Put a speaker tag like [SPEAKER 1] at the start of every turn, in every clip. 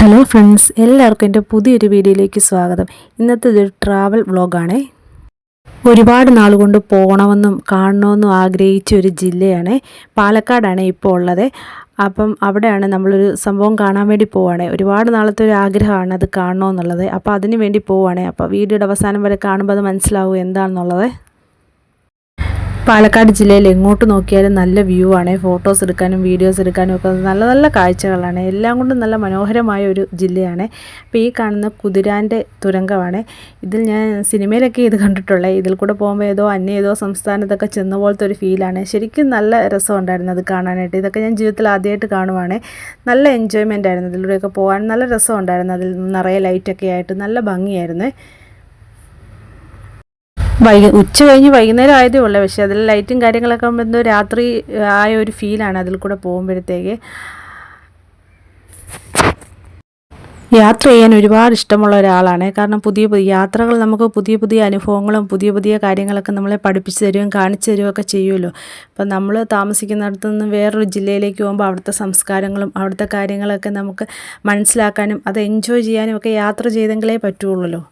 [SPEAKER 1] Hello friends, എല്ലാവർക്കും എൻ്റെ പുതിയൊരു വീഡിയോയിലേക്ക് സ്വാഗതം. ഇന്നത്തെ ഇതൊരു ട്രാവൽ വ്ളോഗാണ്. ഒരുപാട് നാളുകൊണ്ട് പോകണമെന്നും കാണണമെന്നും ആഗ്രഹിച്ച ഒരു ജില്ലയാണ് പാലക്കാടാണ് ഇപ്പോൾ ഉള്ളത്. അപ്പം അവിടെയാണ് നമ്മളൊരു സംഭവം കാണാൻ വേണ്ടി പോവുകയാണ്. ഒരുപാട് നാളത്തെ ഒരു ആഗ്രഹമാണ് അത് കാണണമെന്നുള്ളത്. അപ്പോൾ അതിന് വേണ്ടി പോവുകയാണ്. അപ്പോൾ വീഡിയോയുടെ അവസാനം വരെ കാണുമ്പോൾ അത് മനസ്സിലാവും എന്താണെന്നുള്ളത്. പാലക്കാട് ജില്ലയിൽ എങ്ങോട്ട് നോക്കിയാലും നല്ല വ്യൂ ആണ്. ഫോട്ടോസ് എടുക്കാനും വീഡിയോസ് എടുക്കാനും ഒക്കെ നല്ല നല്ല കാഴ്ചകളാണ്. എല്ലാം കൊണ്ടും നല്ല മനോഹരമായ ഒരു ജില്ലയാണ്. അപ്പോൾ ഈ കാണുന്ന കുതിരാൻ്റെ തുരങ്കമാണ്. ഇതിൽ ഞാൻ സിനിമയിലൊക്കെ ഇത് കണ്ടിട്ടുള്ളത്. ഇതിൽ കൂടെ പോകുമ്പോൾ ഏതോ സംസ്ഥാനത്തൊക്കെ ചെന്ന പോലത്തെ ഒരു ഫീലാണ്. ശരിക്കും നല്ല രസമുണ്ടായിരുന്നു അത് കാണാനായിട്ട്. ഇതൊക്കെ ഞാൻ ജീവിതത്തിൽ ആദ്യമായിട്ട് കാണുവാണ്. നല്ല എൻജോയ്മെൻ്റ് ആയിരുന്നു. ഇതിലൂടെയൊക്കെ പോകാൻ നല്ല രസമുണ്ടായിരുന്നു. അതിൽ നിറയെ ലൈറ്റൊക്കെ ആയിട്ട് നല്ല ഭംഗിയായിരുന്നു. ഉച്ച കഴിഞ്ഞ് വൈകുന്നേരം ആയതേ ഉള്ളൂ. പക്ഷേ അതിൽ ലൈറ്റും കാര്യങ്ങളൊക്കെ ആകുമ്പോൾ എന്തോ രാത്രി ആയ ഒരു ഫീലാണ് അതിൽ കൂടെ പോകുമ്പോഴത്തേക്ക്. യാത്ര ചെയ്യാൻ ഒരുപാട് ഇഷ്ടമുള്ള ഒരാളാണ്. കാരണം പുതിയ യാത്രകൾ നമുക്ക് പുതിയ അനുഭവങ്ങളും പുതിയ കാര്യങ്ങളൊക്കെ നമ്മളെ പഠിപ്പിച്ചു തരുകയും കാണിച്ചു തരുകയും ഒക്കെ ചെയ്യുമല്ലോ. അപ്പം നമ്മൾ താമസിക്കുന്നിടത്തു നിന്ന് വേറൊരു ജില്ലയിലേക്ക് പോകുമ്പോൾ അവിടുത്തെ സംസ്കാരങ്ങളും അവിടുത്തെ കാര്യങ്ങളൊക്കെ നമുക്ക് മനസ്സിലാക്കാനും അത് എൻജോയ് ചെയ്യാനും ഒക്കെ യാത്ര ചെയ്തെങ്കിലേ പറ്റുള്ളൂ.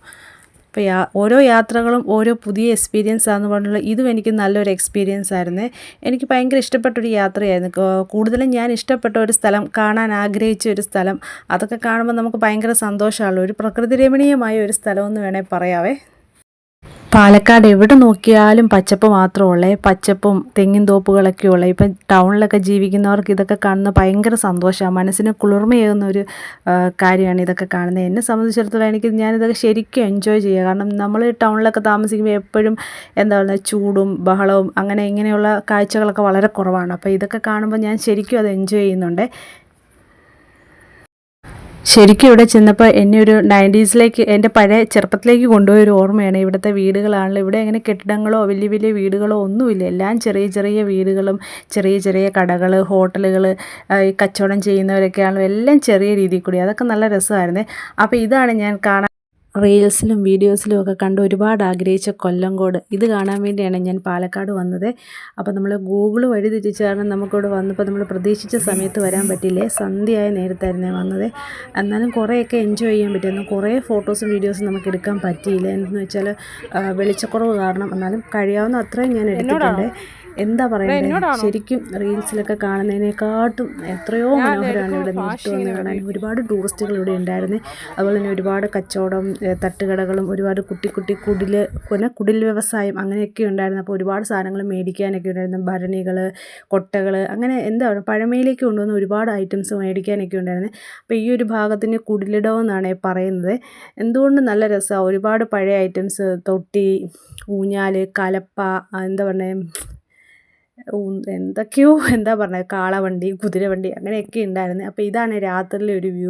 [SPEAKER 1] അപ്പോൾ ഓരോ യാത്രകളും ഓരോ പുതിയ എക്സ്പീരിയൻസ് ആണെന്ന് പറഞ്ഞുള്ള ഇതും എനിക്ക് നല്ലൊരു എക്സ്പീരിയൻസ് ആയിരുന്നു. എനിക്ക് ഭയങ്കര ഇഷ്ടപ്പെട്ടൊരു യാത്രയായിരുന്നു. കൂടുതലും ഞാൻ ഇഷ്ടപ്പെട്ട ഒരു സ്ഥലം, കാണാൻ ആഗ്രഹിച്ച ഒരു സ്ഥലം, അതൊക്കെ കാണുമ്പോൾ നമുക്ക് ഭയങ്കര സന്തോഷമാണല്ലോ. ഒരു പ്രകൃതി രമണീയമായ ഒരു സ്ഥലമെന്ന് വേണേൽ പറയാവേ. പാലക്കാട് എവിടെ നോക്കിയാലും പച്ചപ്പ് മാത്രമുള്ളേ, പച്ചപ്പും തെങ്ങിൻ തോപ്പുകളൊക്കെ ഉള്ളത്. ഇപ്പം ടൗണിലൊക്കെ ജീവിക്കുന്നവർക്ക് ഇതൊക്കെ കാണുന്ന ഭയങ്കര സന്തോഷമാണ്. മനസ്സിന് കുളിർമയേകുന്ന ഒരു കാര്യമാണ് ഇതൊക്കെ കാണുന്നത്. എന്നെ സംബന്ധിച്ചിടത്തോളം ഞാനിതൊക്കെ ശരിക്കും എൻജോയ് ചെയ്യുക. കാരണം നമ്മൾ ടൗണിലൊക്കെ താമസിക്കുമ്പോൾ എപ്പോഴും എന്താ പറയുക, ചൂടും ബഹളവും ഇങ്ങനെയുള്ള കാഴ്ചകളൊക്കെ വളരെ കുറവാണ്. അപ്പോൾ ഇതൊക്കെ കാണുമ്പോൾ ഞാൻ ശരിക്കും അത് എൻജോയ് ചെയ്യുന്നുണ്ട്. ശരിക്കും ഇവിടെ ചെന്നപ്പോൾ എന്നെ ഒരു 90s എൻ്റെ പഴയ ചെറുപ്പത്തിലേക്ക് കൊണ്ടുപോയൊരു ഓർമ്മയാണ്. ഇവിടുത്തെ വീടുകളാണല്ലോ. ഇവിടെ അങ്ങനെ കെട്ടിടങ്ങളോ വലിയ വീടുകളോ ഒന്നുമില്ല. എല്ലാം ചെറിയ വീടുകളും ചെറിയ കടകൾ, ഹോട്ടലുകൾ, ഈ കച്ചവടം ചെയ്യുന്നവരൊക്കെയാണല്ലോ. എല്ലാം ചെറിയ രീതിയിൽ കൂടി. അതൊക്കെ നല്ല രസമായിരുന്നേ. അപ്പോൾ ഇതാണ് ഞാൻ റീൽസിലും വീഡിയോസിലും ഒക്കെ കണ്ട് ഒരുപാട് ആഗ്രഹിച്ച കൊല്ലങ്കോട്. ഇത് കാണാൻ വേണ്ടിയാണ് ഞാൻ പാലക്കാട് വന്നത്. അപ്പോൾ നമ്മൾ ഗൂഗിൾ വഴി തിരിച്ചാണ് നമുക്കിവിടെ വന്നപ്പോൾ നമ്മൾ പ്രതീക്ഷിച്ച സമയത്ത് വരാൻ പറ്റിയില്ലേ. സന്ധ്യയായ നേരത്തായിരുന്നു വന്നത്. എന്നാലും കുറേയൊക്കെ എൻജോയ് ചെയ്യാൻ പറ്റുന്നു. കുറേ ഫോട്ടോസും വീഡിയോസും നമുക്ക് എടുക്കാൻ പറ്റിയില്ല. എന്തെന്ന് വെച്ചാൽ വെളിച്ചക്കുറവ് കാരണം. എന്നാലും കഴിയാവുന്ന അത്രയും ഞാൻ എടുത്തിട്ടുണ്ട്. എന്താ പറയണ്ടേ, ശരിക്കും റീൽസിലൊക്കെ കാണുന്നതിനെക്കാട്ടും എത്രയോ മനോഹരമാണ് ഇവിടെ നേരിട്ട് വന്ന് കാണാൻ. ഒരുപാട് ടൂറിസ്റ്റുകൾ ഇവിടെ ഉണ്ടായിരുന്നു. അതുപോലെ തന്നെ ഒരുപാട് കച്ചവടം, തട്ടുകടകളും ഒരുപാട് കുട്ടി കുടിൽ വ്യവസായം അങ്ങനെയൊക്കെ ഉണ്ടായിരുന്നു. അപ്പോൾ ഒരുപാട് സാധനങ്ങൾ മേടിക്കാനൊക്കെ ഉണ്ടായിരുന്നു. ഭരണികൾ, കൊട്ടകൾ, അങ്ങനെ എന്താ പറയുക, പഴമയിലേക്ക് കൊണ്ടുവന്ന ഒരുപാട് ഐറ്റംസ് മേടിക്കാനൊക്കെ ഉണ്ടായിരുന്നു. അപ്പോൾ ഈ ഒരു ഭാഗത്തിന് കുടിലിടമെന്നാണ് പറയുന്നത്. എന്തുകൊണ്ടും നല്ല രസമാണ്. ഒരുപാട് പഴയ ഐറ്റംസ്, തൊട്ടി, ഊഞ്ഞാൽ, കലപ്പ, എന്താ പറയുക, എന്തൊക്കെയോ എന്താ പറയുക, കാളവണ്ടി, കുതിരവണ്ടി അങ്ങനെയൊക്കെ ഉണ്ടായിരുന്നു. അപ്പോൾ ഇതാണ് രാത്രിയിലെ ഒരു വ്യൂ.